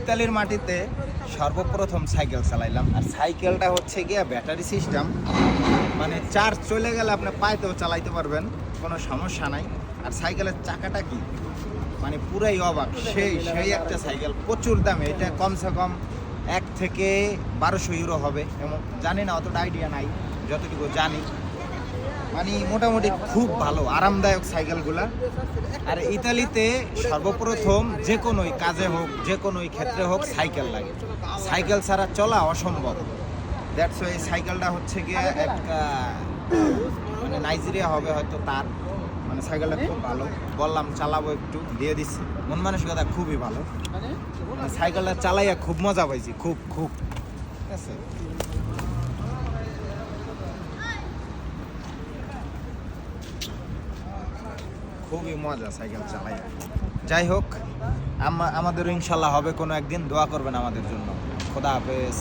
ইতালির মাটিতে সর্বপ্রথম সাইকেল চালাইলাম। আর সাইকেলটা হচ্ছে গিয়ে ব্যাটারি সিস্টেম, মানে চার্জ চলে গেলে আপনি পায়েতেও চালাইতে পারবেন, কোনো সমস্যা নাই। আর সাইকেলের চাকাটা কি মানে পুরাই অবাক, সেই একটা সাইকেল, প্রচুর দামে। এটা কমসে কম 1 থেকে 1200 ইউরো হবে, এমন জানি না, অতটা আইডিয়া নাই, যতটুকু জানি মানে মোটামুটি খুব ভালো আরামদায়ক সাইকেলগুলা। আর ইতালিতে সর্বপ্রথম যে কোনোই কাজে হোক, যে কোনোই ক্ষেত্রে হোক, সাইকেল লাগে। সাইকেল ছাড়া চলা অসম্ভব। দ্যাটস ওয়াই সাইকেলটা হচ্ছে গিয়ে একটা মানে নাইজেরিয়া হবে হয়তো তার, মানে সাইকেলটা খুব ভালো। বললাম চালাবো, একটু দিয়ে দিচ্ছি, মন মানসিকতা খুবই ভালো। মানে সাইকেলটা চালাইয়া খুব মজা পাইছি, খুব খুব। ঠিক আছে, খুবই মজা সাইকেল চালাইয়া। যাই হোক, আমাদেরও ইনশাল্লাহ হবে কোনো একদিন, দোয়া করবেন আমাদের জন্য। খোদা হাফেজ।